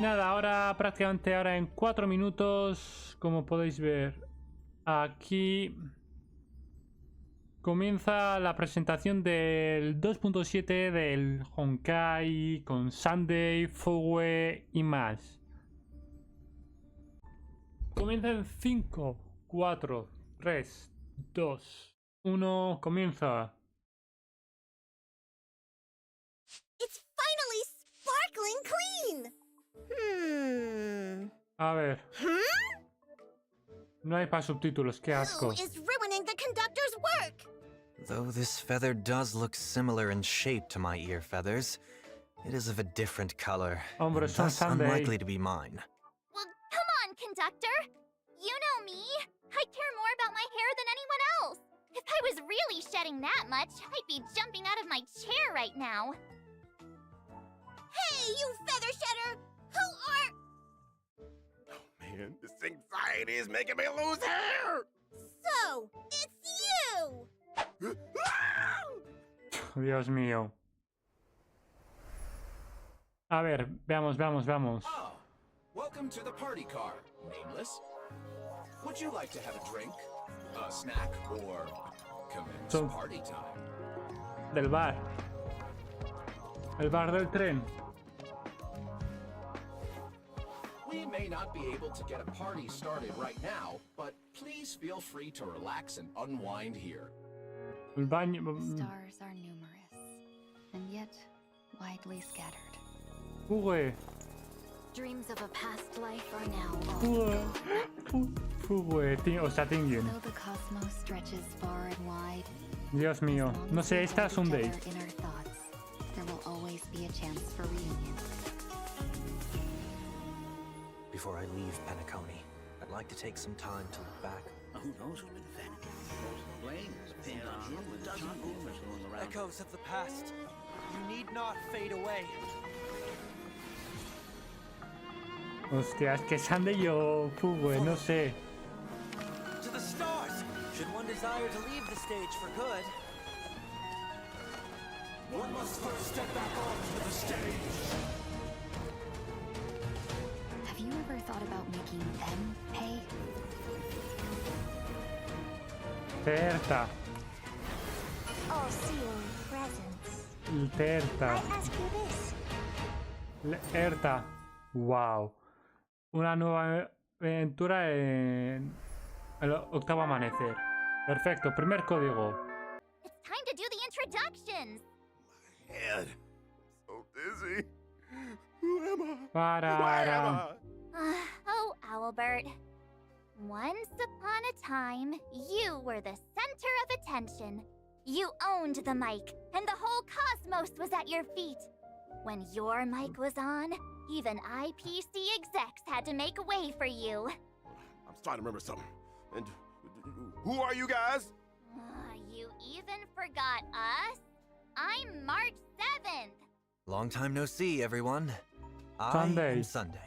Nada, ahora prácticamente ahora en 4 minutos, como podéis ver, aquí comienza la presentación del 2.7 del Honkai con Sunday, Fugue y más. Comienza en 5, 4, 3, 2, 1, comienza. It's finally sparkling clean. A ver. No hay para subtítulos, qué asco. Who is ruining the conductor's work? Though this feather does look similar in shape to my ear feathers, it is of a different color, Hombre, and son thus Sunday. unlikely to be mine. Well, come on, conductor. You know me. I care more about my hair than anyone else. If I was really shedding that much, I'd be jumping out of my chair right now. Hey, you feather shedder! Who are... Oh man, this anxiety is making me lose hair! So, it's you! Dios mío. A ver, veamos. Ah, welcome to the party car, nameless. Would you like to have a drink, a snack, or commence party time? Del bar. El bar del tren. We may not be able to get a party started right now, but please feel free to relax and unwind here. El baño. Stars are numerous, and yet widely scattered. Fugue. Dreams of a past life are now all. Fugue. O sea, Tyngyun. Though the cosmos stretches far and wide, Dios mío. No sé, esta es un in date. our thoughts, there will always be a chance for reunion. Before I leave Penacony, I'd like to take some time to look back. Who knows what's been defended? The blame is pinned on you with a dozen rumors going around. Echoes of the past. You need not fade away. Hostia, es que Sunday o Fugue, no sé. To the stars! Should one desire to leave the stage for good, One must first step back onto the stage. Have you ever thought about making them pay? Terta. All sealing presents. Terta. I ask you this. Erta. Wow. Una nueva aventura en el octavo amanecer. Perfecto, primer código. It's time to do the introductions. Head. So dizzy. Who am I? Para. Where am I? Oh, Owlbert. Once upon a time, you were the center of attention. You owned the mic, and the whole cosmos was at your feet. When your mic was on, even IPC execs had to make way for you. I'm starting to remember something. And who are you guys? You even forgot us? I'm March 7th. long time no see, everyone. I Sunday. am Sunday.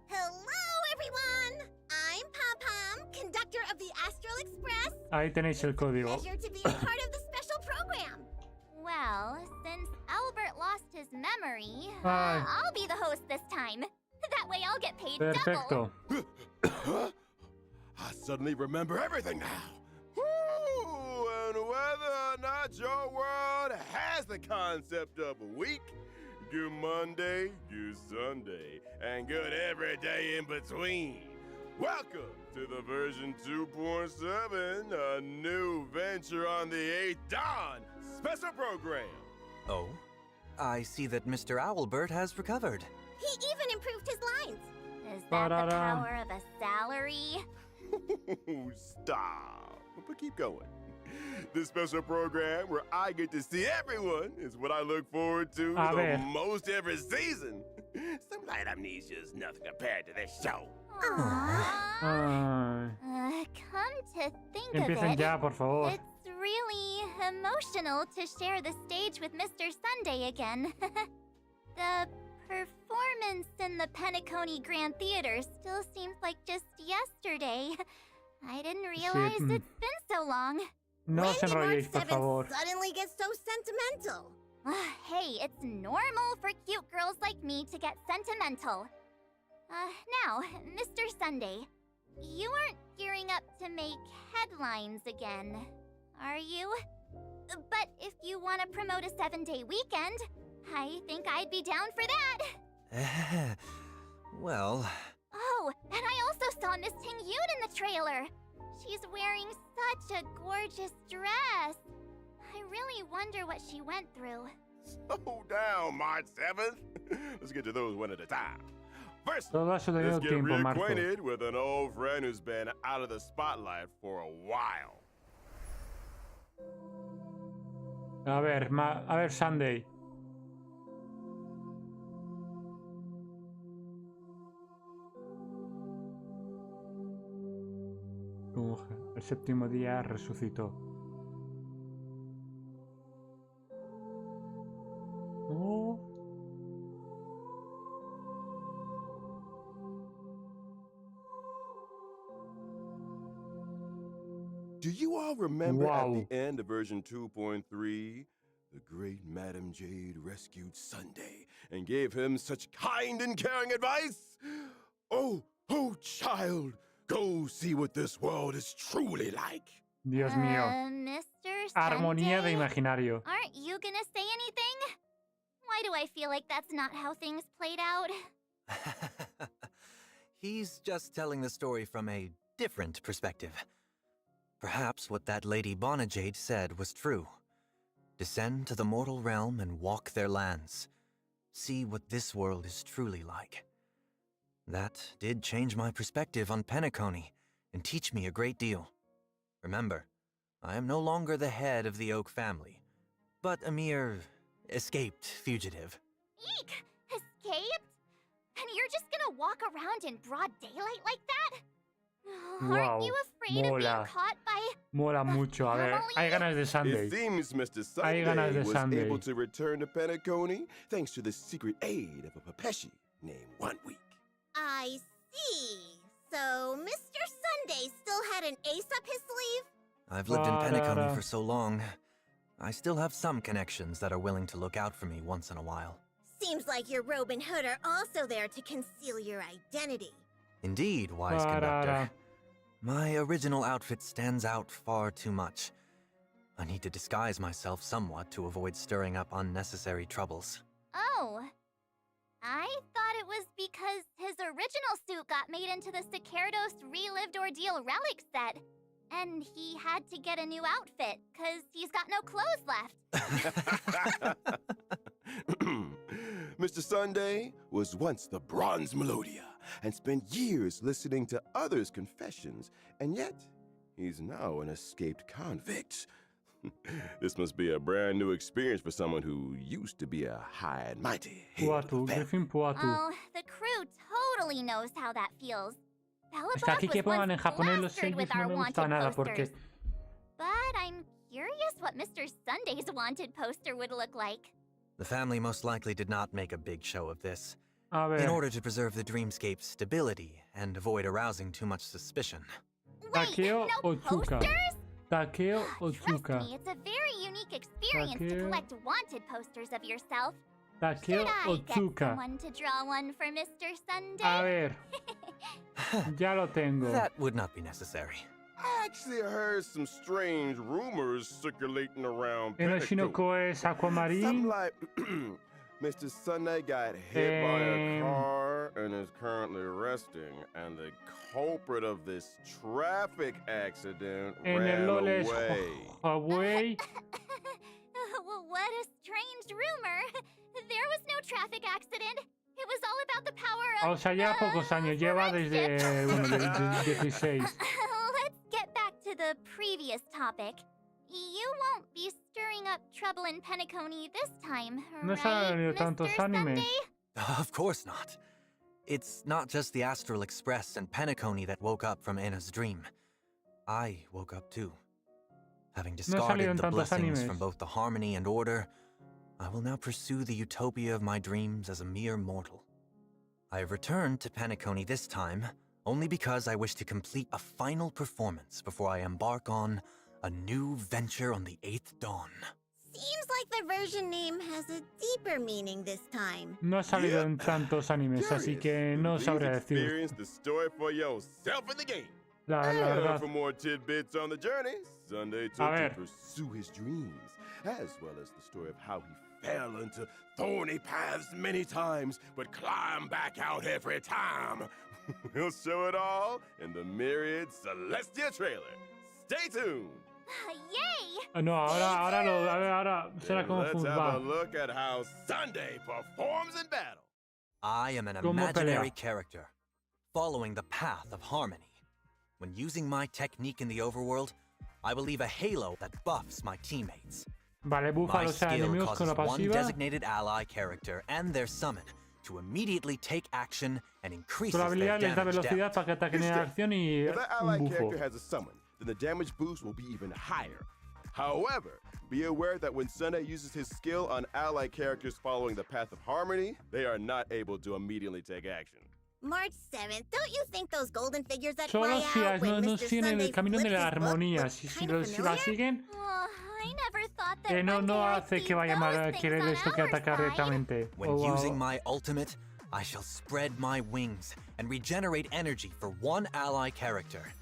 Hello, everyone. I'm Pom-Pom, conductor of the Astral Express. Ahí tenéis el código. Pleasure to be a part of the special program. Well, since Albert lost his memory, Ay. I'll be the host this time. That way I'll get paid double. Perfecto. I suddenly remember everything now. Woo! And whether or not your world has the concept of a week, good Monday, good Sunday, and good every day in between. Welcome to the version 2.7, a new venture on the 8th Dawn special program. Oh, I see that Mr. Owlbert has recovered. He even improved his lines. Is that the Ba-da-da. power of a salary? Stop. But keep going. This special program where I get to see everyone is what I look forward to A the ver. most every season. Some light amnesia is nothing compared to this show. Aww. Ay. Come to think Empiecen of it, ya, por favor. it's really emotional to share the stage with Mr. Sunday again. The performance in the Penacony Grand Theater still seems like just yesterday. I didn't realize mm. it's been so long. No os enrolléis, por favor. Suddenly get so sentimental. Hey, it's normal for cute girls like me to get sentimental. Now, Mr. Sunday, you aren't gearing up to make headlines again, are you? But if you want to promote a 7-day weekend, I think I'd be down for that. Well... Oh, and I also saw Miss Tyngyun in the trailer. She's wearing such a gorgeous dress. I really wonder what she went through. Slow down, March 7th. Let's get to those one at a time. First, Todo eso let's tenido get tiempo, Marco. reacquainted with an old friend who's been out of the spotlight for a while. A ver, Sunday. El séptimo día resucitó. Oh. Do you all remember Wow. at the end of version 2.3, the great Madam Jade rescued Sunday and gave him such kind and caring advice? Oh, child, go see what this world is truly like. Dios mío. Mr. Armonía de Sunday, imaginario. aren't you gonna say anything? Why do I feel like that's not how things played out? He's just telling the story from a different perspective. Perhaps what that Lady Bonajade said was true. Descend to the mortal realm and walk their lands. See what this world is truly like. That did change my perspective on Penacony and teach me a great deal. Remember, I am no longer the head of the Oak family, but a mere escaped fugitive. Eek! Escaped? And you're just gonna walk around in broad daylight like that? Wow, Aren't you afraid of being mola. caught by... Mola mucho. A ver, hay ganas de Sunday. It seems Mr. Hay ganas Sunday de was Sunday. able to return to Penacony thanks to the secret aid of a Pepeshi named 1 Week. I see. So Mr. Sunday still had an ace up his sleeve? I've lived in Penacony Ba-da-da. for so long. I still have some connections that are willing to look out for me once in a while. Seems like your robe and hood are also there to conceal your identity. Indeed, wise Ba-da-da. conductor. My original outfit stands out far too much. I need to disguise myself somewhat to avoid stirring up unnecessary troubles. Oh. I thought it was because his original suit got made into the Sicardos Relived Ordeal relic set. And he had to get a new outfit, because he's got no clothes left. Mr. Sunday was once the Bronze Melodia and spent years listening to others' confessions, and yet he's now an escaped convict. This must be a brand new experience for someone who used to be a high and mighty head of Puatu, the family. Griffin Puatu. Oh, the crew totally knows how that feels. Es que aquí que pongan en japonés los plastered sellos with no our me gusta wanted nada posters. porque But I'm curious what Mr. Sunday's wanted poster would look like. The family most likely did not make a big show of this, a in ver, order to preserve the dreamscape's stability and avoid arousing too much suspicion. Wait, Takeo no Otsuka. posters? Takeo Trust Otsuka. me, it's a very unique experience to Takeo- collect wanted posters of yourself. Takeo Should I get Otsuka. someone to draw one for Mr. Sunday? A ver, ya lo tengo. That would not be necessary. I actually heard some strange rumors circulating around Enoshi no Ko es Something Aquamarine. like Mr. Sunday got hit by a Um, car and is currently resting, and the culprit of this traffic accident En ran el LOL es away. Huawei. Well, what a strange rumor. There was no traffic accident. It was all about the power of... O sea, ya pocos años. Lleva friendship. desde bueno, de 16. Let's get back to the previous topic. You won't be stirring up trouble in Penacony this time, No se han right, venido tantos Mr. animes. Sunday? Of course not. It's not just the Astral Express and Penacony that woke up from Anna's dream. I woke up too. Having discarded salieron the tantos blessings animes. from both the harmony and order, I will now pursue the utopia of my dreams as a mere mortal. I have returned to Penacony this time only because I wish to complete a final performance before I embark on a new venture on the 8th dawn. seems like the version name has a deeper meaning this time. No ha salido en tantos animes, así que no sabría decir. Experience the story for yourself in the game. La verdad. For more tidbits on the journey, Sunday took to pursue his dreams, as well as the story of how he fell into thorny paths many times, but climbed back out every time. We'll show it all in the Myriad Celestia trailer. Stay tuned. Yay! No, ahora será como Let's Fugue. have a look at how Sunday performs in battle. I am an imaginary character, following the path of harmony. When using my technique in the overworld, I will leave a halo that buffs my teammates. Vale, bufa a My los skill enemigos con la causes one pasiva. designated ally character and their summon to immediately take action and increases Su their habilidad les da damage velocidad depth. para que ataquen en acción y If that un ally bufo. character has a summon, then the damage boost will be even higher. However, be aware that when Sunday uses his skill on ally characters following the path of harmony, they are not able to immediately take action. March 7th, don't you think those golden figures that Solo fly si out when no Mr. siguen Sunday el camino de flips la his book armonía. look Si kinda la familiar? siguen, I never thought that no one day I'd hace see que vaya those a things querer on esto que our atacar side. directamente. When using my ultimate, I shall spread my wings and regenerate energy for one ally character.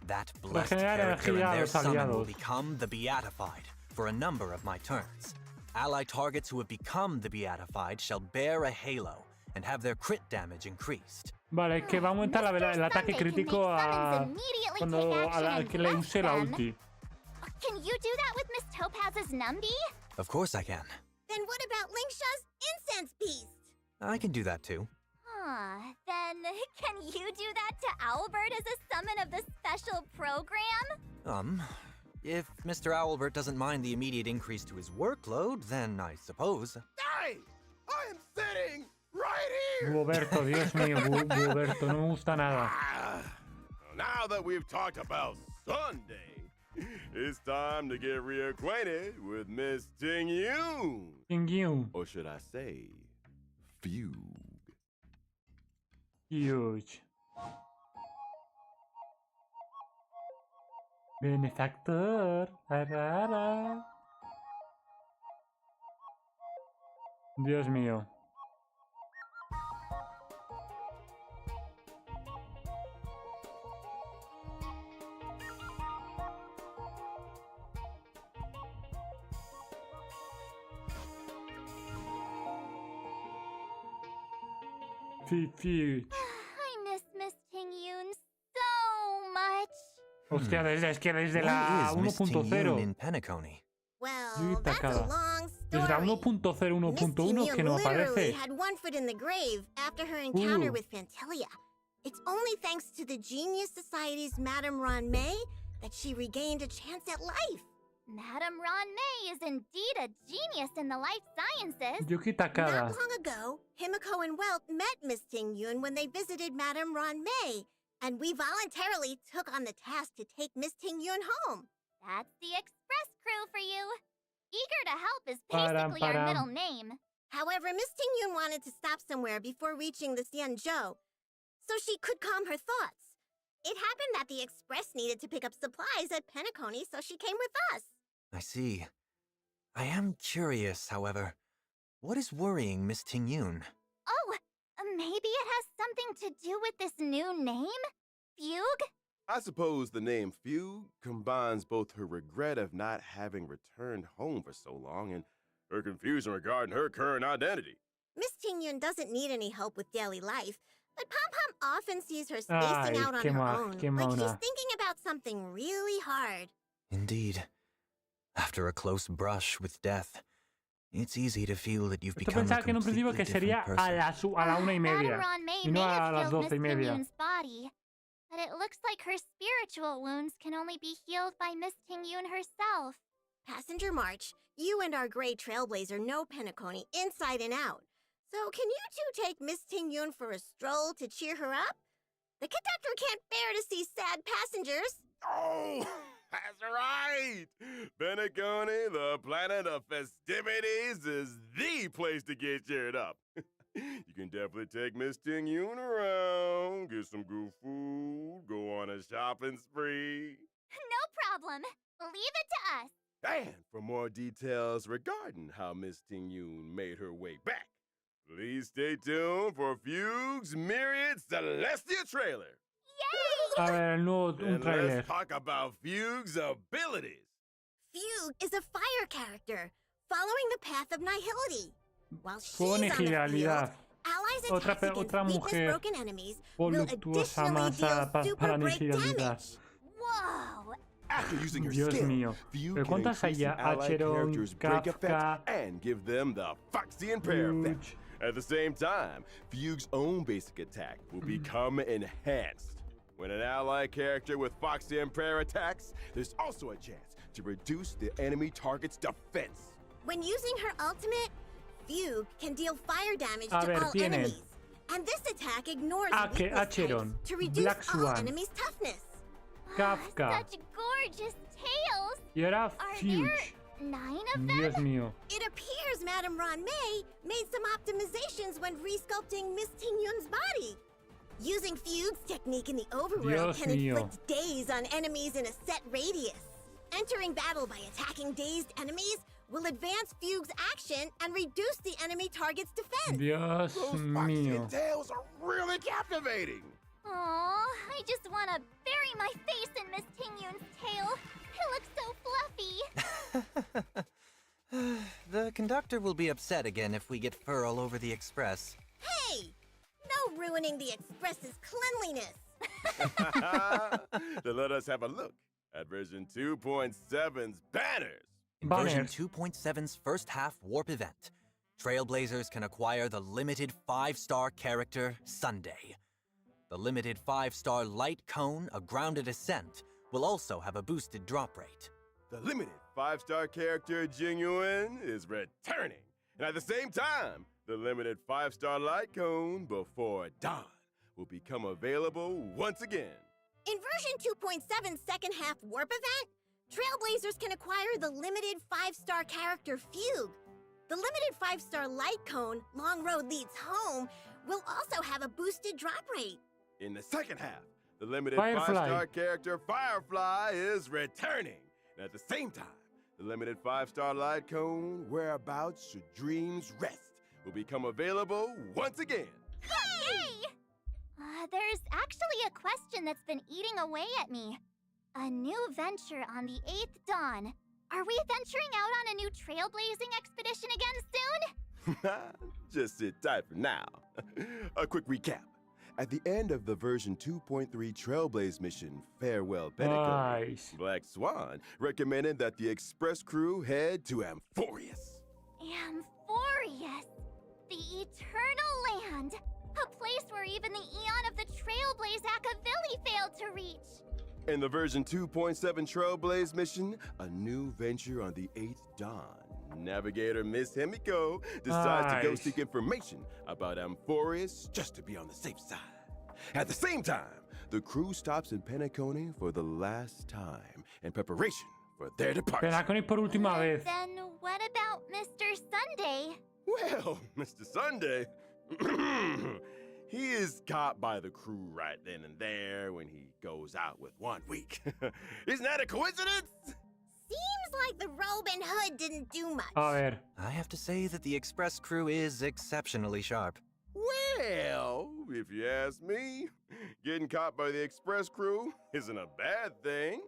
That blessed Regenerar character energía and a their los summon will aliados. become the Beatified for a number of my turns. Ally targets who have become the Beatified shall bear a halo and have their crit damage increased. Vale, que va a aumentar el ataque crítico a la que le use la ulti. Can you do that with Miss Topaz's Numby? Of course I can. Then what about Lingsha's incense beast? I can do that too. Then can you do that to Owlbird as a summon of the special program? If Mr. Owlbert doesn't mind the immediate increase to his workload, then I suppose. Hey! I am sitting right here! Buberto, Dios mío, Buberto, no me gusta nada. Now that we've talked about Sunday, it's time to get reacquainted with Miss Tyngyun. Tyngyun. Or should I say, Fugue. Huge. Benefactor. Tarara. Dios mío. Fugue. I miss Miss Tyngyun so much. Hostia, es que desde la What is Miss Tyngyun 1.0. in Penacony? Well, that's a Tacada. long Desde la story. 1.0, Miss 1.1 que Tyngyun no literally aparece. had one foot in the grave after her encounter Ooh. with Fantelia. It's only thanks to the Genius Society's Madame Ron May that she regained a chance at life. Madame Ron May is indeed a genius in the life sciences. Yuki Takada. Not long ago, Himiko and Welt met Miss Tyngyun when they visited Madame Ron May, and we voluntarily took on the task to take Miss Tyngyun home. That's the express crew for you. Eager to help is basically our middle name. However, Miss Tyngyun wanted to stop somewhere before reaching the Xianzhou, so she could calm her thoughts. It happened that the express needed to pick up supplies at Penacony, so she came with us. I see. I am curious, however. What is worrying Miss Tyngyun? Oh, maybe it has something to do with this new name? Fugue? I suppose the name Fugue combines both her regret of not having returned home for so long and her confusion regarding her current identity. Miss Tyngyun doesn't need any help with daily life, but Pom-Pom often sees her spacing out on her own, like she's thinking about something really hard. Indeed. After a close brush with death, it's easy to feel that you've Esto become a pensaba que en un principio completely que sería different a person. la 1:30 Madame Ron May y no may a have las healed Miss 12:30. Tyngyun's body, but it looks like her spiritual wounds can only be healed by Miss Tyngyun herself. Passenger March, you and our gray trailblazer know Penacony inside and out. So can you two take Miss Tyngyun for a stroll to cheer her up? The conductor can't bear to see sad passengers. Oh, that's right! Penacony, the planet of festivities, is the place to get cheered up. You can definitely take Miss Tyngyun around, get some good food, go on a shopping spree. No problem. Leave it to us. And for more details regarding how Miss Tyngyun made her way back, please stay tuned for Fugue's Myriad Celestia trailer. Yay! A ver, el nuevo, un And tráiler. let's talk about Fugue's abilities. Fugue is a fire character, following the path of nihility. While she's Fuego on the field, nihilidad. allies Otra attacks against mujer weakness-broken enemies will voluptuosa additionally masa deal super para break nihilidad. damage. Whoa! After using her Dios skill, mío. Fugue ¿Pero can cuántas hay increase ya? an allied Acheron, character's break Kafka, effect and give them the Foxy and Prayer effect. Fuge. At the same time, Fugue's own basic attack will become enhanced. When an allied character with Foxy and Prayer attacks, there's also a chance to reduce the enemy target's defense. When using her ultimate, Fugue can deal fire damage A to ver, all tiene enemies. And this attack ignores Ake, weakness Acheron, types to reduce Black all Swan. enemies' toughness. Kafka. Such gorgeous tales. Y ahora Are Fuge. there 9 of them? Dios mío. It appears Madame Ron May made some optimizations when resculpting Miss Tyngyun's body. Using Fugue's technique in the overworld Dios can mío. inflict daze on enemies in a set radius. Entering battle by attacking dazed enemies will advance Fugue's action and reduce the enemy target's defense. Dios Those Foxy mío. and Tails are really captivating. Aw, I just want to bury my face in Miss Tyngyun's tail. It looks so fluffy. The conductor will be upset again if we get fur all over the express. Hey! No ruining the express's cleanliness. Then let us have a look at version 2.7's banners. In version Banners. 2.7's first half warp event, Trailblazers can acquire the limited 5-star character Sunday. The limited 5-star light cone, a grounded ascent, will also have a boosted drop rate. The limited 5-star character Tyngyun is returning. And at the same time, the limited 5-star light cone Before Dawn will become available once again. In version 2.7's second half warp event, Trailblazers can acquire the limited 5-star character Fugue. The limited 5-star light cone, Long Road Leads Home, will also have a boosted drop rate. In the second half, the limited Firefly. 5-star character Firefly is returning. And at the same time, the limited 5-star light cone Whereabouts Should Dreams Rest will become available once again. Yay! There's actually a question that's been eating away at me. A new venture on the 8th dawn. Are we venturing out on a new trailblazing expedition again soon? Just sit tight for now. A quick recap. At the end of the version 2.3 Trailblaze mission, Farewell Pentecost, Nice. Black Swan recommended that the express crew head to Amphorius. Amphorius! The Eternal Land! A place where even the Eon of the Trailblaze Akavili failed to reach! In the version 2.7 Trailblaze mission, a new venture on the 8th dawn. Navigator Miss Himiko decides to go Nice. seek information about Amphorius just to be on the safe side. At the same time, the crew stops in Penacony for the last time in preparation for their departure. Penacony por última vez. Then what about Mr. Sunday? Well, Mr. Sunday, he is caught by the crew right then and there when he goes out with 1 week. Isn't that a coincidence? Seems like the Robin Hood didn't do much. A ver. I have to say that the express crew is exceptionally sharp. Well, if you ask me, getting caught by the express crew isn't a bad thing.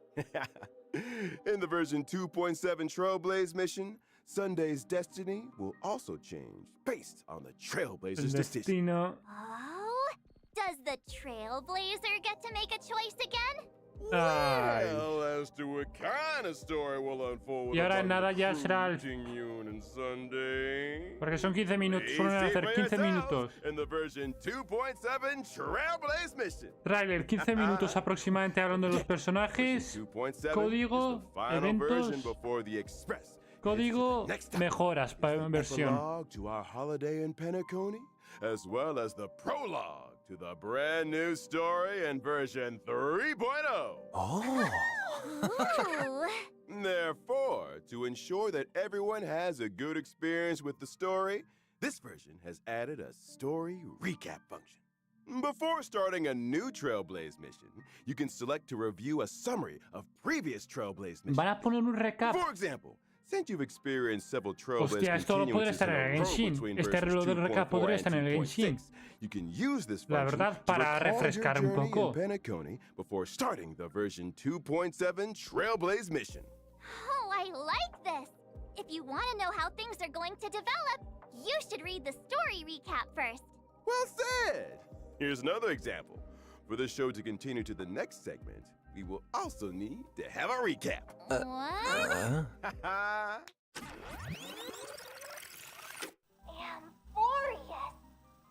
In the version 2.7 Trailblaze mission, Sunday's destiny will also change based on the El Trailblazer's decision. destino. Oh? Does the Trailblazer get to make a choice again? Ay. Well, as to what kind of story will unfold Y ahora en among nada the ya crew, será el- Tyngyun and Sunday. Porque son 15 minutos. Please Suelen see hacer for 15 yourselves minutos. In the version 2.7 Trailblaze mission. Trailer, 15 minutos aproximadamente hablando de los personajes. Version 2.7 Código, is the final version eventos, before the Express. Código, Next time, mejoras para the versión. epilogue to our holiday in Penacony, as well as the prologue to the brand new story in version 3.0. Oh! Ooh. Therefore, to ensure that everyone has a good experience with the story, this version has added a story recap function. Before starting a new Trailblaze mission, you can select to review a summary of previous Trailblaze missions. Van a poner un recap. For example, since you've experienced several Trailblaze Hostia, esto lo podría continuances estar in en a el row Genshin. between Este versions reloj del recap 2.4 podría estar en el and Genshin. 2.6, you can use this La function verdad, to para record your refrescar un journey poco. in Penacony before starting the version 2.7 Trailblaze mission. Oh, I like this! If you want to know how things are going to develop, you should read the story recap first. Well said! Here's another example. For the show to continue to the next segment, we will also need to have a recap. What? Amphorius,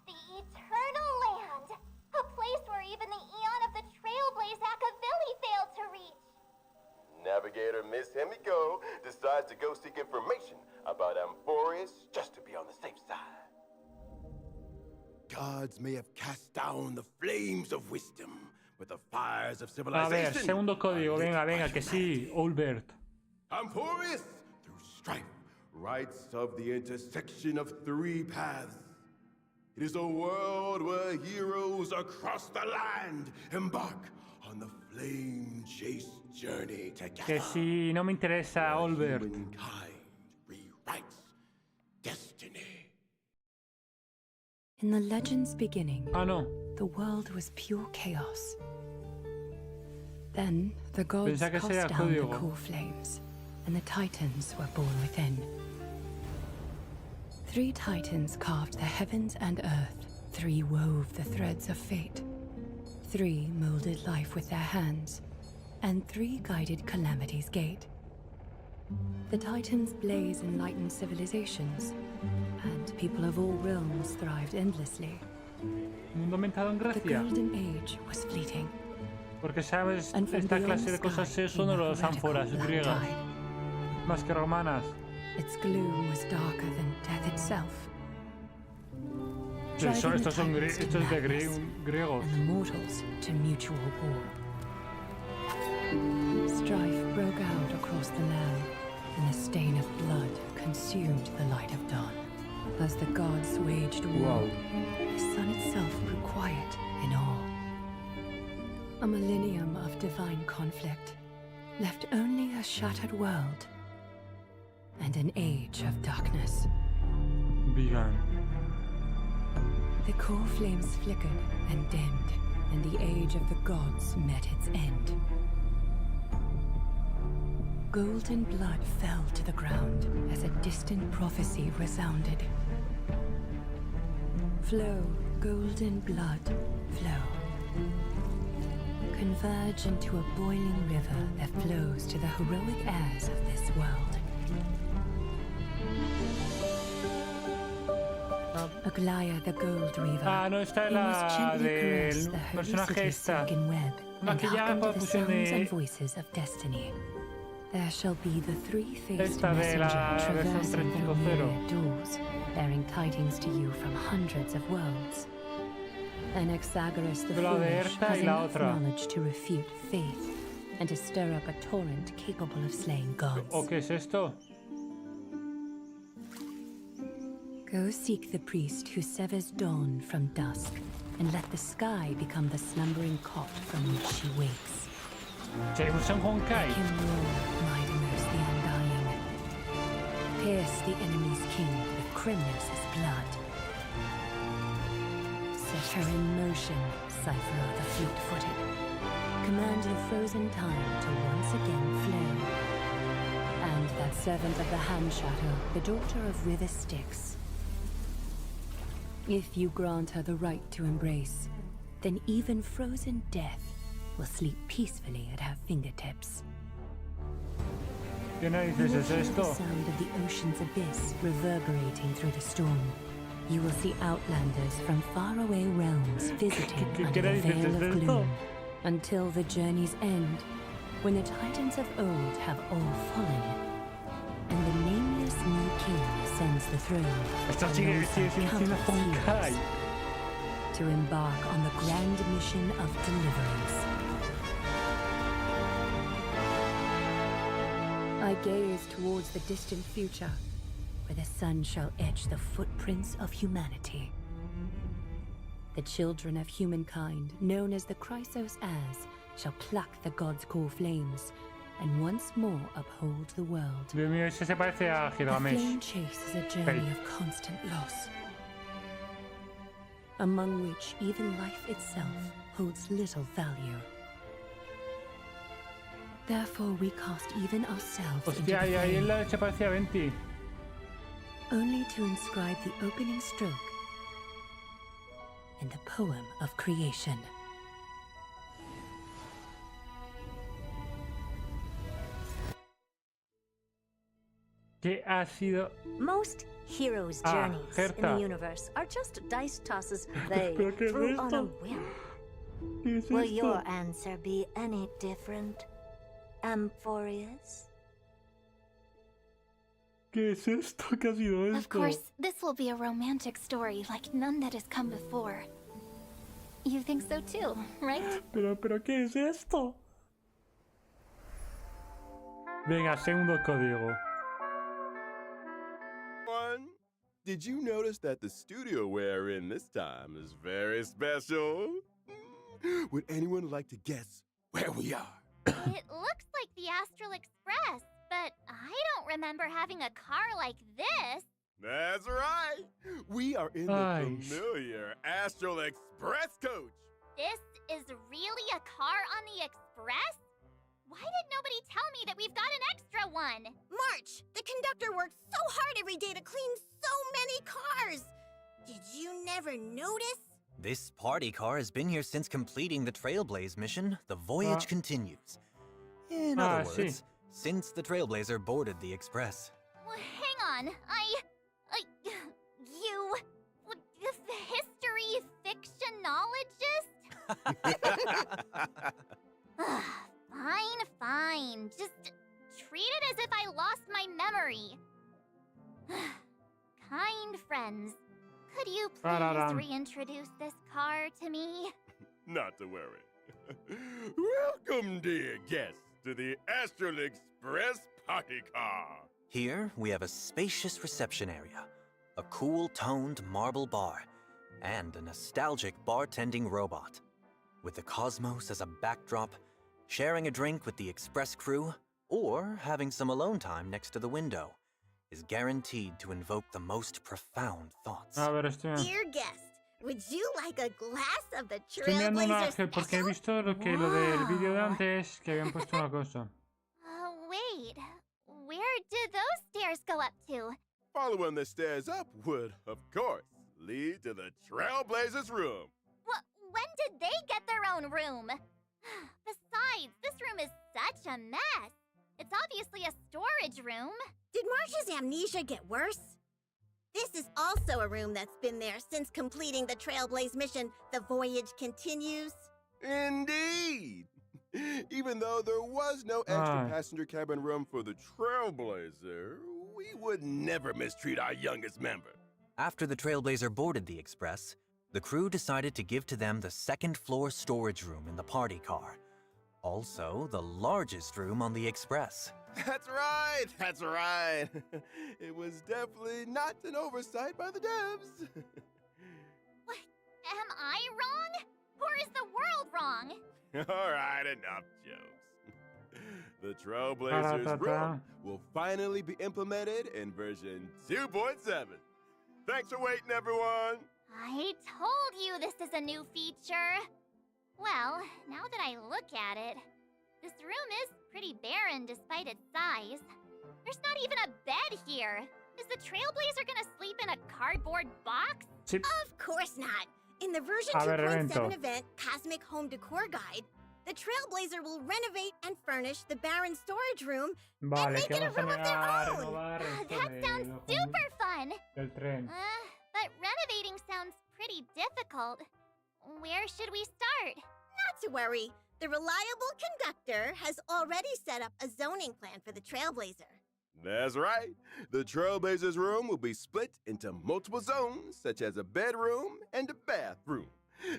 the Eternal Land, a place where even the Eon of the Trailblaze Akavili failed to reach. Navigator Miss Himiko decides to go seek information about Amphorius just to be on the safe side. Gods may have cast down the flames of wisdom, but the fires of A civilization. ver, segundo código. Venga, venga, que sí, Olbert. Amphorius, through strife, writes of the intersection of three paths. It is a world where heroes across the land embark on the flame-chased journey together. Que sí, no me interesa, Olbert. Humankind rewrites destiny. In the legend's beginning, Ah, no. the world was pure chaos. Then the gods Pensaba que cast sería down the código. core flames, and the titans were born within. 3 titans carved the heavens and earth. 3 wove the threads of fate. 3 molded life with their hands, and 3 guided calamity's gate. The titans' blaze enlightened civilizations, and people of all realms thrived endlessly. Mundo aumentado en The gracia. golden age was fleeting, Porque sabes, and from esta beyond clase the de cosas sky son came a los heretical ánforas black griegas, tide. más que romanas. Its gloom was darker than death itself. Sí, Driving the estos son titans to estos de madness, griegos. and the mortals to mutual war. Strife broke out across the land, and the stain of blood consumed the light of dawn. As the gods waged war, Wow. the sun itself grew quiet in awe. A millennium of divine conflict left only a shattered world and an age of darkness. Vegan. The core flames flickered and dimmed, and the age of the gods met its end. Golden blood fell to the ground as a distant prophecy resounded. Flow, golden blood, flow. Converge into a boiling river that flows to the heroic heirs of this world. Aglaya the Gold Weaver. Ah, no, esta es almost la gently caressed del the holy personaje city's esta. silken web Una and que ya hearkened por to the fusión sounds de and voices of destiny. There shall be the 3-faced esta de la messenger versión traversing through 3.0. myriad doors, bearing tidings to you from hundreds of worlds. Anaxagoras the La de foolish esta has y la enough otra. knowledge to refute faith and to stir up a torrent capable of slaying gods. ¿O qué es esto? Go seek the priest who severs dawn from dusk, and let the sky become the slumbering cot from which she wakes. Seguimos en Honkai. Let him roar, Mightiness the Undying. Pierce the enemy's king with Crimnos' blood. Set her in motion, Cypher the fleet-footed. Command the frozen time to once again flow. And that servant of the Hand Shadow, the daughter of River Styx. If you grant her the right to embrace, then even frozen death will sleep peacefully at her fingertips. ¿Qué narices You will es hear the esto? sound of the ocean's abyss reverberating through the storm. You will see outlanders from faraway realms visiting ¿Qué under the narices veil es of esto? gloom, until the journey's end, when the titans of old have all fallen, and the nameless new king ascends the throne Esto sigue alongside siendo countless Honkai. heroes, to embark on the grand mission of deliverance. I gaze towards the distant future, where the sun shall etch the footprints of humanity. the children of humankind, known as the Chrysos heirs, shall pluck the god's core flames and once more uphold the world. Dios mío, ese se parece a The Gilgamesh. flame chase is a journey of constant loss, among which even life itself holds little value. Therefore we cast even ourselves into the Hostia, y ahí flame, se parecía a Venti. only to inscribe the opening stroke in the poem of creation. ¿Qué ha sido? Most heroes' Ah, journeys in Herta. the universe are just dice tosses they ¿Pero qué es threw on a esto? whim. ¿Qué es Will esto? your answer be any different, Amphorius? ¿Qué es esto? ¿Qué ha sido esto? Of course, this will be a romantic story like none that has come before. You think so too, right? Pero, ¿qué es esto? Venga, segundo código. Did you notice that the studio we're in this time is very special? Would anyone like to guess where we are? It looks like the Astral Express, but I don't remember having a car like this. That's right. We are in the Nice. familiar Astral Express coach. This is really a car on the Express? Why did nobody tell me that we've got an extra one? March, the conductor works so hard every day to clean so many cars. Did you never notice? This party car has been here since completing the Trailblaze mission. The voyage continues. In other sí. words, since the Trailblazer boarded the Express. Well, hang on, you, the history fictionologist? Fine. Just treat it as if I lost my memory. Kind friends, could you please reintroduce this car to me? Not to worry. Welcome, dear guests, to the Astral Express party car. Here, we have a spacious reception area, a cool-toned marble bar, and a nostalgic bartending robot. With the cosmos as a backdrop, sharing a drink with the Express crew, or having some alone time next to the window, is guaranteed to invoke the most profound thoughts. A ver, estoy Dear guest, would you like a glass of the mirando un Trailblazer ángel porque he special? visto lo del vídeo de antes que habían puesto una cosa. Wait, where did those stairs go up to? Following the stairs up would, of course, lead to the Trailblazers' room. When did they get their own room? Besides, this room is such a mess. It's obviously a storage room. Did March's amnesia get worse? This is also a room that's been there since completing the Trailblaze mission. The voyage continues. Indeed! Even though there was no extra passenger cabin room for the Trailblazer, we would never mistreat our youngest member. After the Trailblazer boarded the Express, the crew decided to give to them the second-floor storage room in the party car. Also, the largest room on the Express. That's right. It was definitely not an oversight by the devs. What? Am I wrong? Or is the world wrong? All right, enough jokes. The Trailblazers room will finally be implemented in version 2.7. Thanks for waiting, everyone. I told you this is a new feature. Well, now that I look at it, this room is pretty barren despite its size. There's not even a bed here. Is the Trailblazer gonna sleep in a cardboard box? Of course not. In the version A ver, 2.7 evento. event, Cosmic Home Decor Guide, the Trailblazer will renovate and furnish the barren storage room and Vale, make que it a vamos a room of their own. renovar esto That sounds de los super fun! del tren. But renovating sounds pretty difficult. Where should we start? Not to worry. The reliable conductor has already set up a zoning plan for the Trailblazer. That's right. The Trailblazers room will be split into multiple zones, such as a bedroom and a bathroom.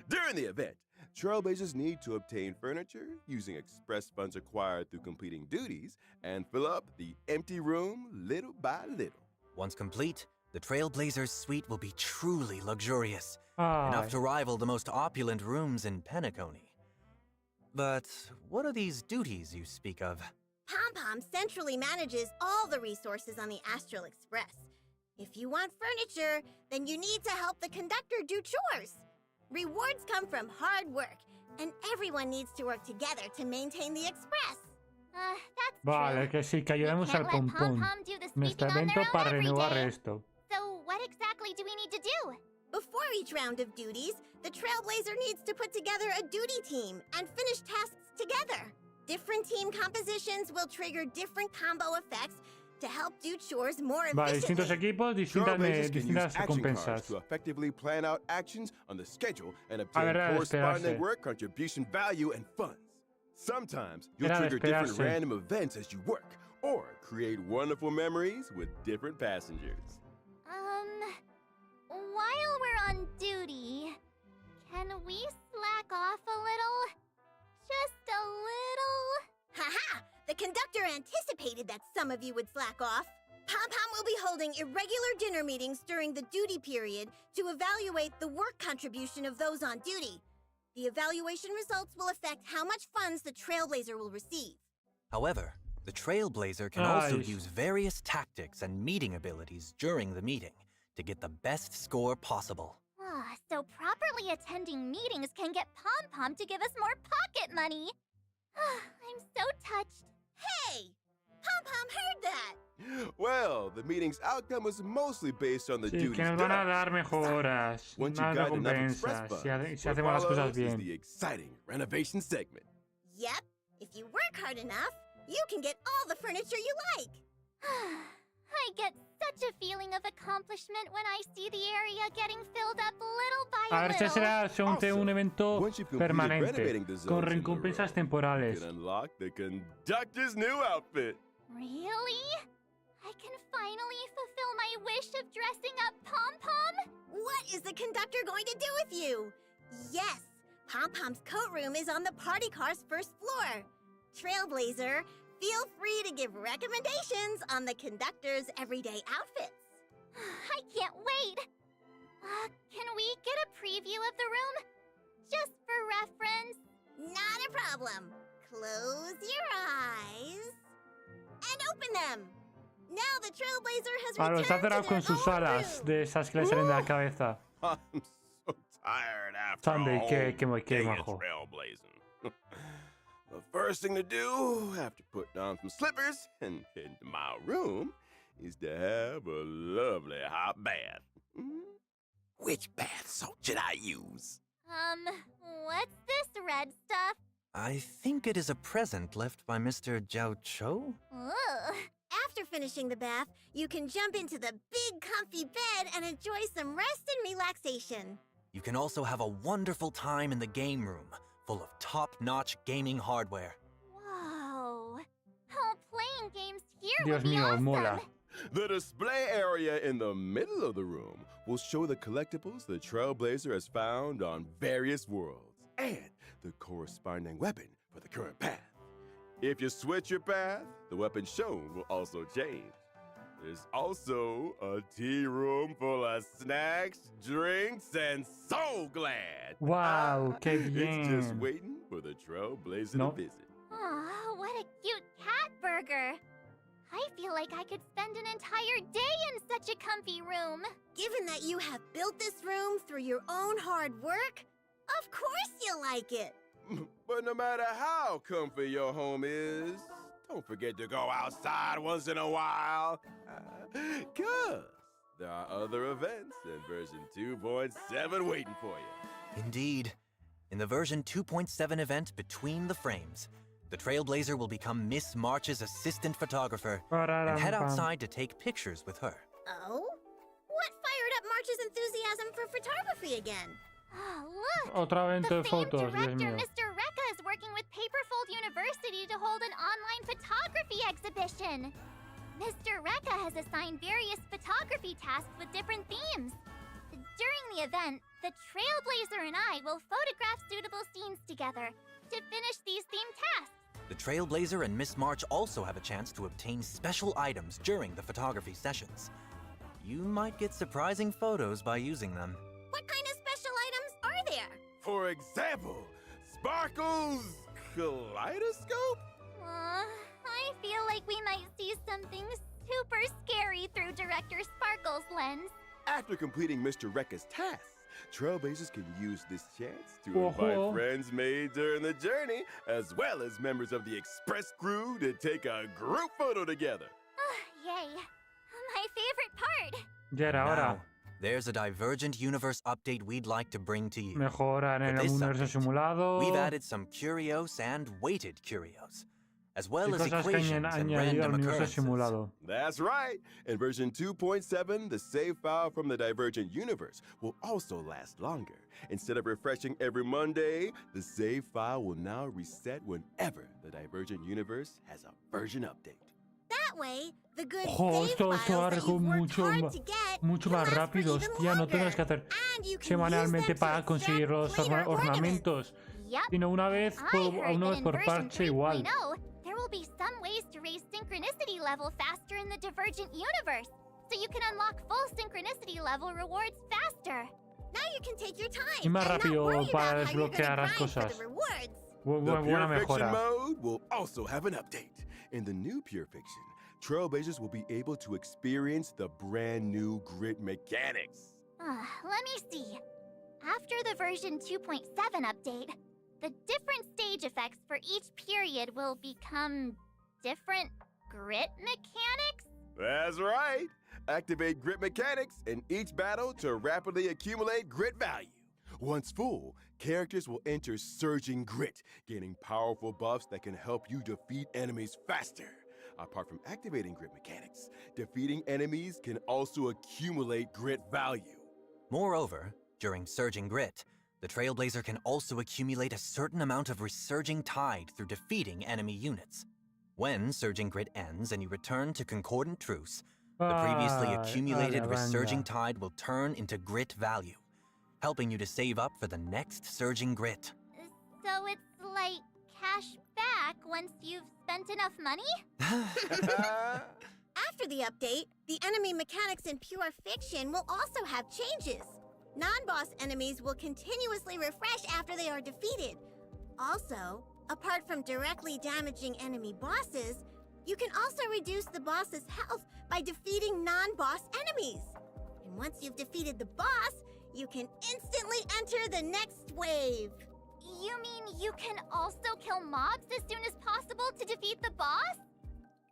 During the event, Trailblazers need to obtain furniture using express funds acquired through completing duties and fill up the empty room little by little. Once complete, The Trailblazer's suite will be truly luxurious, Ay. enough to rival the most opulent rooms in Penacony. But what are these duties you speak of? Pom-Pom centrally manages all the resources on the Astral Express. If you want furniture, then you need to help the conductor do chores. Rewards come from hard work, and everyone needs to work together to maintain the express. That's Vale, true. que sí, que ayudemos We al can't let pompón Pom-Pom do the en este sweeping on evento their own para every renovar day. esto. So what exactly do we need to do? Before each round of duties, the Trailblazer needs to put together a duty team and finish tasks together. Different team compositions will trigger different combo effects to help do chores more Vale, efficiently. distintos equipos, distintas Trailblazers can use distintas action cards recompensas. to effectively plan out actions on the schedule and A obtain ver, era de corresponding esperarse. work contribution value and funds. Sometimes you'll Era de trigger different esperarse. random events as you work, or create wonderful memories with different passengers. While we're on duty, can we slack off a little? Just a little? Haha! The conductor anticipated that some of you would slack off. Pom-Pom will be holding irregular dinner meetings during the duty period to evaluate the work contribution of those on duty. The evaluation results will affect how much funds the Trailblazer will receive. However, the Trailblazer can also Nice. use various tactics and meeting abilities during the meeting to get the best score possible. So properly attending meetings can get Pom-Pom to give us more pocket money. I'm so touched. Hey! Pom-Pom heard that! Well, the meeting's outcome was mostly based on the Sí, duties que nos van a done. dar mejoras, Once más you've got enough express recompensas, funds, si what hacemos las cosas follows is bien. the exciting renovation segment. Yep, if you work hard enough, you can get all the furniture you like. I get such a feeling of accomplishment when I see the area getting filled up little by A ver, este little. será según un evento Once you've completed permanente, renovating the zones con in the recompensas room, temporales. you can unlock the conductor's new outfit. Really? I can finally fulfill my wish of dressing up Pom-Pom? What is the conductor going to do with you? Yes, Pom-Pom's coat room is on the party car's first floor. Trailblazer, feel free to give recommendations on the conductor's everyday outfits. I can't wait! Can we get a preview of the room? Just for reference? Not a problem. Close your eyes and open them. Now the Trailblazer has Ah, lo está returned cerrado to con their sus own alas room. de esas que le salen de la cabeza. I'm so tired after Sunday, all qué day of majo. trailblazing. The first thing to do after putting on some slippers and heading to my room is to have a lovely hot bath. Which bath salt should I use? What's this red stuff? I think it is a present left by Mr. Jiao Cho? Ugh. After finishing the bath, you can jump into the big comfy bed and enjoy some rest and relaxation. You can also have a wonderful time in the game room, full of top-notch gaming hardware. Whoa. Oh, playing games here Dios would be mío, awesome. mola. The display area in the middle of the room will show the collectibles the Trailblazer has found on various worlds and the corresponding weapon for the current path. If you switch your path, the weapon shown will also change. There's also a tea room full of snacks, drinks, and so glad. Wow, qué It's just bien. waiting for the Trailblazer No. to visit. Aw, what a cute cat burger. I feel like I could spend an entire day in such a comfy room. Given that you have built this room through your own hard work, of course you'll like it. But no matter how comfy your home is, don't forget to go outside once in a while. 'Cause there are other events in version 2.7 waiting for you. Indeed. In the version 2.7 event Between the Frames, the Trailblazer will become Miss March's assistant photographer and head outside to take pictures with her. Oh? What fired up March's enthusiasm for photography again? Oh, look! Otro evento The de famed fotos, Dios director, mío. Mr. Rekka, is working with Paperfold University to hold an online photography exhibition. Mr. Rekka has assigned various photography tasks with different themes. During the event, the Trailblazer and I will photograph suitable scenes together to finish these themed tasks. The Trailblazer and Miss March also have a chance to obtain special items during the photography sessions. you might get surprising photos by using them. What kind of special items are there? For example, Sparkle's kaleidoscope? I feel like we might see something super scary through Director Sparkle's lens. After completing Mr. Rekka's tasks, Trailblazers can use this chance to invite friends made during the journey, as well as members of the express crew to take a group photo together. Yay. My favorite part. Ya era hora. Now, there's a Divergent Universe update we'd like to bring to you. Mejora en For el this universo update, simulado. we've added some curios and weighted curios, as Y well as cosas que equations and añadido al random universo occurrences. simulado. That's right. In version 2.7, the save file from the Divergent universe will also last longer. Instead of refreshing every Monday, the save file will now reset whenever the Divergent universe has a version update. That way, the good Ojo, save esto va files a that ser you've worked mucho, hard to get mucho can más last for rápido. even Hostia, no tengas que longer. hacer And you can semanalmente use them para to conseguir los extract player ornamentos, Yep. sino una vez I por, heard una that vez in por version parche igual. 3.0, there will be some ways to raise synchronicity level faster in the Divergent universe, so you can unlock full synchronicity level rewards faster. Now you can take your time Y más and not rápido worry para about how you're desbloquear gonna las grind for cosas. the rewards. The Buena Pure Fiction mejora. mode will also have an update. In the new Pure Fiction, Trailblazers will be able to experience the brand new grid mechanics. Let me see. After the version 2.7 update, the different stage effects for each period will become different grit mechanics? That's right. Activate grit mechanics in each battle to rapidly accumulate grit value. Once full, characters will enter Surging Grit, gaining powerful buffs that can help you defeat enemies faster. Apart from activating grit mechanics, defeating enemies can also accumulate grit value. Moreover, during Surging Grit, the Trailblazer can also accumulate a certain amount of Resurging Tide through defeating enemy units. When Surging Grit ends and you return to Concordant Truce, the previously accumulated Resurging Tide will turn into Grit value, helping you to save up for the next Surging Grit. So it's like cash back once you've spent enough money? After the update, the enemy mechanics in Pure Fiction will also have changes. Non-boss enemies will continuously refresh after they are defeated. Also, apart from directly damaging enemy bosses, you can also reduce the boss's health by defeating non-boss enemies. And once you've defeated the boss, you can instantly enter the next wave. You mean you can also kill mobs as soon as possible to defeat the boss?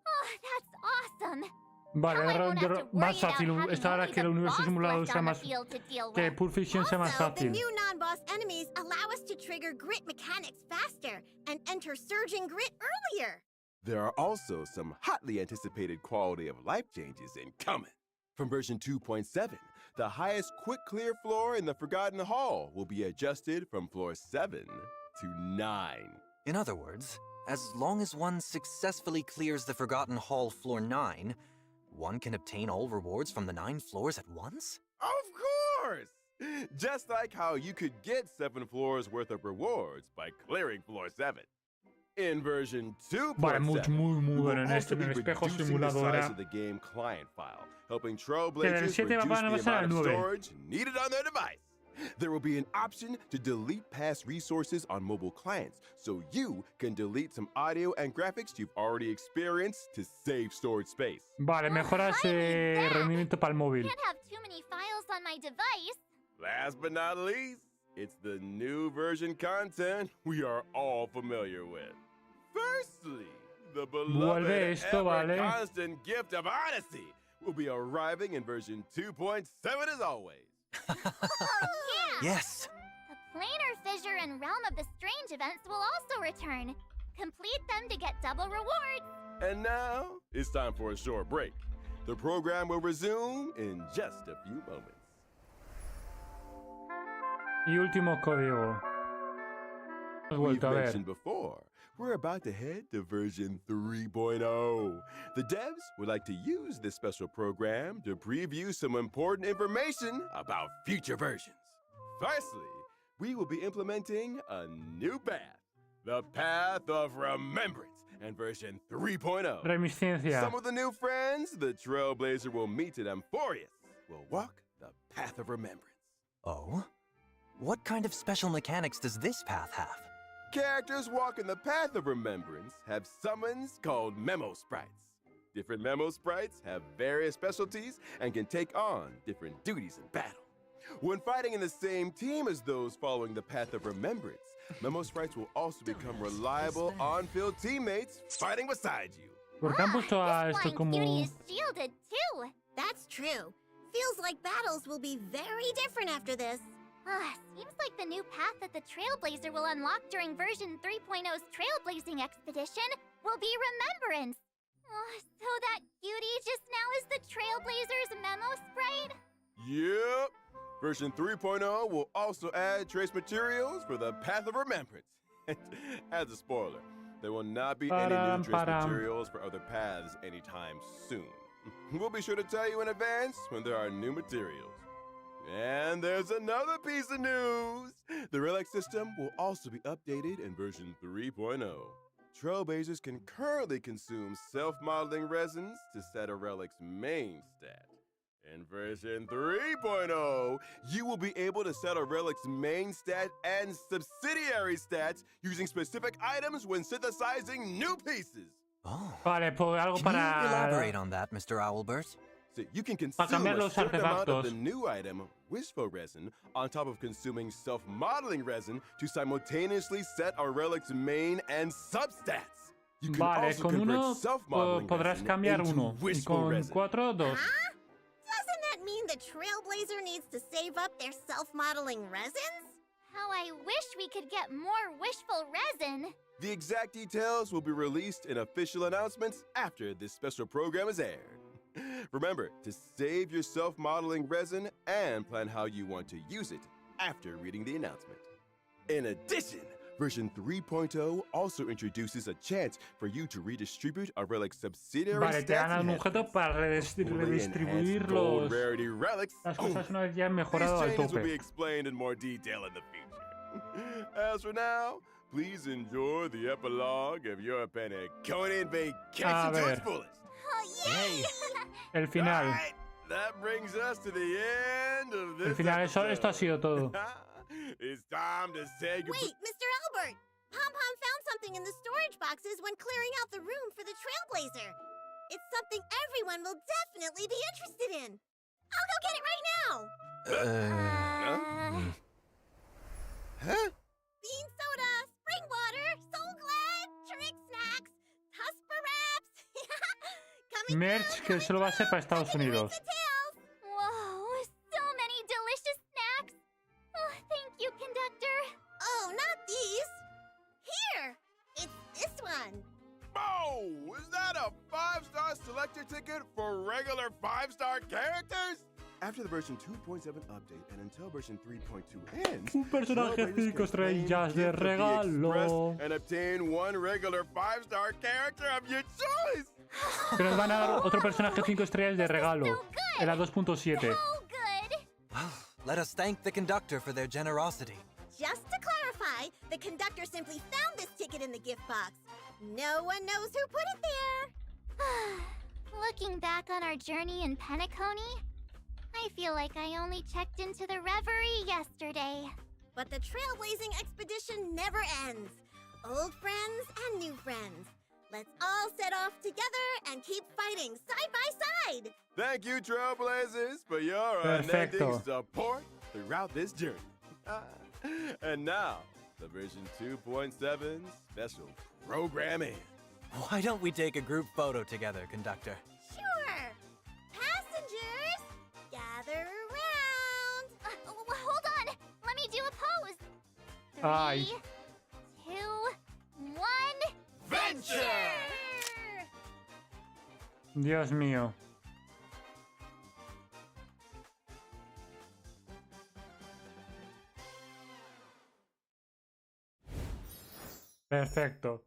Oh, that's awesome. Vale, más fácil. Esta hora que el universo simulado sea más. Que Pulp Fiction sea más Also, the fácil. new non-boss enemies allow us to trigger grit mechanics faster and enter Surging Grit earlier. There are also some hotly anticipated quality of life changes incoming. From version 2.7, the highest quick clear floor in the Forgotten Hall will be adjusted from floor 7 to 9. In other words, as long as one successfully clears the Forgotten Hall floor 9, one can obtain all rewards from the 9 floors at once? Of course! Just like how you could get 7 floors worth of rewards by clearing floor 7. In version 2.7, Vale, muy we will bueno en also este, en be el espejo reducing the simulador. size of the game client file, helping Que del Trailblazers 7 reduce van a the pasar al amount of 9. storage needed on their device. There will be an option to delete past resources on mobile clients, so you can delete some audio and graphics you've already experienced to save storage space. Vale, mejoras rendimiento para el móvil. Can't have too many files on my device. Last but not least, it's the new version content we are all familiar with. Firstly, the beloved ever-constant gift of honesty will be arriving in version 2.7 as always. Oh, yeah! Yes! The Planar Fissure and Realm of the Strange events will also return. Complete them to get double rewards. And now, it's time for a short break. The program will resume in just a few moments. Y último código. Has We've vuelto a ver. mentioned before, we're about to head to version 3.0. The devs would like to use this special program to preview some important information about future versions. Firstly, we will be implementing a new path, the Path of Remembrance, and version 3.0. Reminiscencia. Some of the new friends the Trailblazer will meet at Amphorius will walk the path of remembrance. Oh? What kind of special mechanics does this path have? Characters walking the path of remembrance have summons called memo sprites. Different memo sprites have various specialties and can take on different duties in battle. When fighting in the same team as those following the path of remembrance, memo sprites will also become reliable on-field teammates fighting beside you. ¿Por qué han puesto a This esto flying como...? beauty is shielded too. That's true. Feels like battles will be very different after this. Seems like the new path that the Trailblazer will unlock during version 3.0's Trailblazing Expedition will be Remembrance. So that cutie just now is the Trailblazer's memo sprite? Yep. Version 3.0 will also add trace materials for the Path of Remembrance. As a spoiler, there will not be any new trace materials for other paths anytime soon. We'll be sure to tell you in advance when there are new materials. And there's another piece of news! The relic system will also be updated in version 3.0. Trailblazers can currently consume self-modeling resins to set a relic's main stat. In version 3.0, you will be able to set a relic's main stat and subsidiary stats using specific items when synthesizing new pieces. Oh. Vale, pues algo Can you para... elaborate on that, Mr. Owlbert? So you can consume cambiar a los certain amount of artefactos. the new item, Wishful Resin, on top of consuming self-modeling resin to simultaneously set a relic's main and substats. You can Vale, also con convert uno self-modeling podrás resin cambiar into uno. Y wishful con resin. 4, 2. Doesn't that mean the Trailblazer needs to save up their self-modeling resins? How I wish we could get more wishful resin. The exact details will be released in official announcements after this special program is aired. Remember to save your self-modeling resin and plan how you want to use it after reading the announcement. In addition, version 3.0 also introduces a chance for you to redistribute a relic subsidiary Vale, te dan un objeto para redistribuir las cosas una vez ya han mejorado al These changes will be tope. explained in more detail in the future. As for now, please enjoy the epilogue of your Penaconian vacation to its fullest. Hey. El final. Alright, that brings us to the end of this El final, esto ha episode. sido todo. It's time to say goodbye. Wait, Mr. Albert! Pom-Pom found something in the storage boxes when clearing out the room for the Trailblazer. It's something everyone will definitely be interested in. I'll go get it right now! Huh? Bean soda, spring water, soul glad, trick snacks, Tusper wraps. Coming Merch que solo va a ser para Estados Unidos. Whoa, so many delicious snacks. Oh, thank you, conductor. Oh, not these. Here, it's this one. Oh, is that a 5-star selector ticket for regular 5-star characters? After the version 2.7 update and until version 3.2 ends, Un personaje Trailblazers 5 can claim estrellas de gift of the regalo. Express and obtain one regular 5-star character of your choice. Que nos van a dar otro personaje 5 estrellas de regalo. En la 2.7. So good. Well, let us thank the conductor for their generosity. Just to clarify, the conductor simply found this ticket in the gift box. No one knows who put it there. Looking back on our journey in Penacony, I feel like I only checked into the Reverie yesterday. But the Trailblazing expedition never ends. Old friends and new friends. Let's all set off together and keep fighting side by side. Thank you, Trailblazers, for your unending support throughout this journey. And now, the version 2.7 special programming. Why don't we take a group photo together, conductor? Sure. Passengers, gather around. Hold on. Let me do a pose. 3, Ay. 2, 1. Venture! Dios mío. Perfecto.